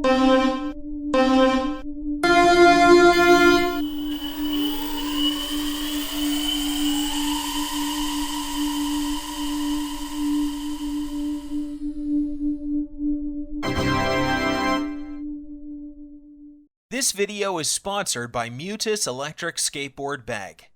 This video is sponsored by Muttus electric skateboard bag.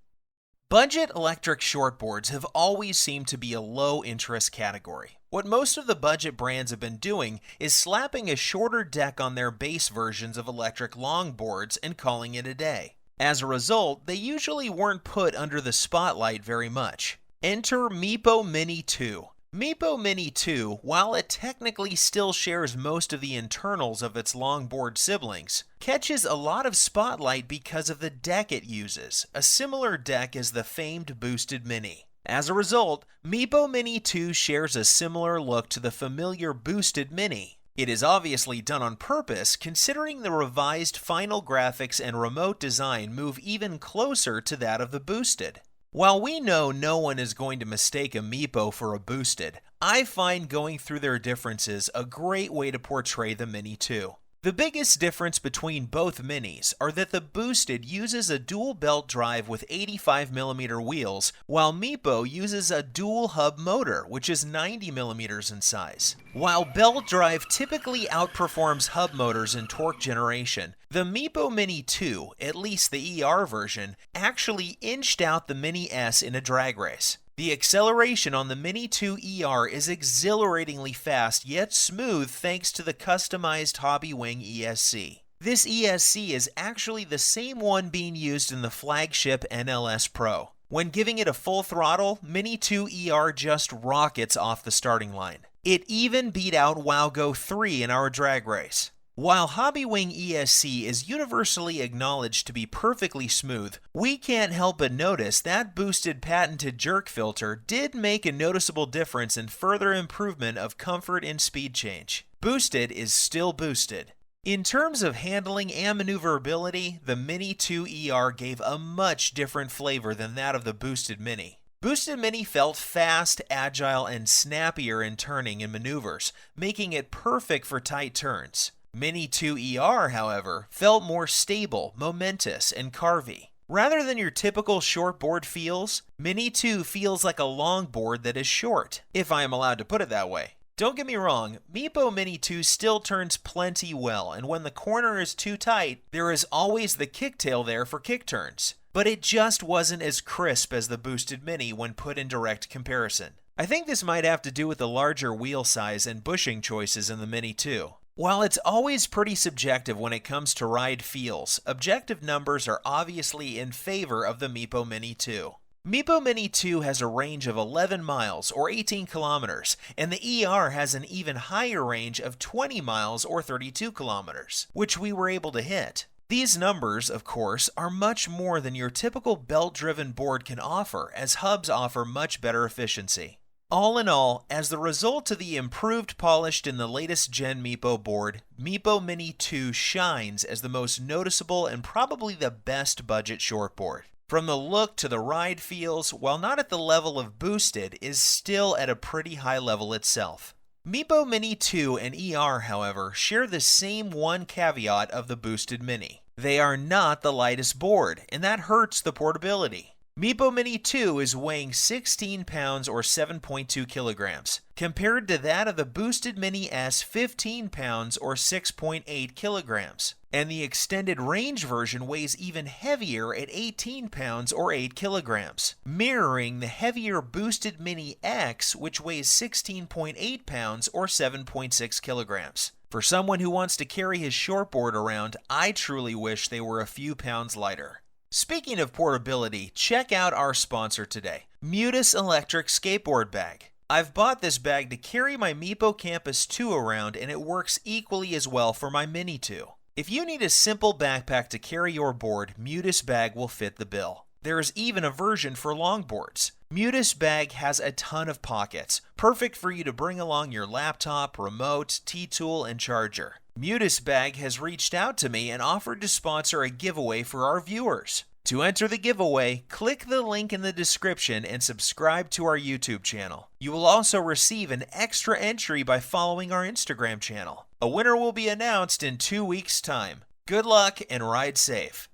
Budget electric shortboards have always seemed to be a low-interest category. What most of the budget brands have been doing is slapping a shorter deck on their base versions of electric longboards and calling it a day. As a result, they usually weren't put under the spotlight very much. Enter Meepo Mini 2. Meepo Mini 2, while it technically still shares most of the internals of its longboard siblings, catches a lot of spotlight because of the deck it uses, a similar deck as the famed Boosted Mini. As a result, Meepo Mini 2 shares a similar look to the familiar Boosted Mini. It is obviously done on purpose, considering the revised final graphics and remote design move even closer to that of the Boosted. While we know no one is going to mistake a Meepo for a Boosted, I find going through their differences a great way to portray the Mini 2. The biggest difference between both Minis are that the Boosted uses a dual belt drive with 85mm wheels, while Meepo uses a dual hub motor, which is 90mm in size. While belt drive typically outperforms hub motors in torque generation, the Meepo Mini 2, at least the ER version, actually inched out the Mini S in a drag race. The acceleration on the Mini 2 ER is exhilaratingly fast yet smooth thanks to the customized Hobby Wing ESC. This ESC is actually the same one being used in the flagship NLS Pro. When giving it a full throttle, Mini 2 ER just rockets off the starting line. It even beat out WowGo 3 in our drag race. While Hobby Wing ESC is universally acknowledged to be perfectly smooth, we can't help but notice that Boosted patented jerk filter did make a noticeable difference in further improvement of comfort and speed change. Boosted is still boosted. In terms of handling and maneuverability, the Mini 2 ER gave a much different flavor than that of the Boosted Mini. Boosted Mini felt fast, agile, and snappier in turning and maneuvers, making it perfect for tight turns. Mini 2 ER, however, felt more stable, momentous, and carvy. Rather than your typical shortboard feels, Mini 2 feels like a longboard that is short, if I am allowed to put it that way. Don't get me wrong, Meepo Mini 2 still turns plenty well, and when the corner is too tight, there is always the kicktail there for kick turns. But it just wasn't as crisp as the Boosted Mini when put in direct comparison. I think this might have to do with the larger wheel size and bushing choices in the Mini 2. While it's always pretty subjective when it comes to ride feels, objective numbers are obviously in favor of the Meepo Mini 2. Meepo Mini 2 has a range of 11 miles or 18 kilometers, and the ER has an even higher range of 20 miles or 32 kilometers, which we were able to hit. These numbers, of course, are much more than your typical belt-driven board can offer, as hubs offer much better efficiency. All in all, as the result of the improved polished in the latest gen Meepo board, Meepo Mini 2 shines as the most noticeable and probably the best budget shortboard. From the look to the ride feels, while not at the level of Boosted, is still at a pretty high level itself. Meepo Mini 2 and ER, however, share the same one caveat of the Boosted Mini. They are not the lightest board, and that hurts the portability. Meepo Mini 2 is weighing 16 pounds or 7.2 kilograms, compared to that of the Boosted Mini S 15 pounds or 6.8 kilograms. And the extended range version weighs even heavier at 18 pounds or 8 kilograms, mirroring the heavier Boosted Mini X, which weighs 16.8 pounds or 7.6 kilograms. For someone who wants to carry his shortboard around, I truly wish they were a few pounds lighter. Speaking of portability, check out our sponsor today, Muttus Electric Skateboard Bag. I've bought this bag to carry my Meepo Campus 2 around, and it works equally as well for my Mini 2. If you need a simple backpack to carry your board, Muttus bag will fit the bill. There is even a version for longboards. Muttus bag has a ton of pockets, perfect for you to bring along your laptop, remote, T-tool, and charger. Muttus bag has reached out to me and offered to sponsor a giveaway for our viewers. To enter the giveaway, click the link in the description and subscribe to our YouTube channel. You will also receive an extra entry by following our Instagram channel. A winner will be announced in 2 weeks' time. Good luck and ride safe.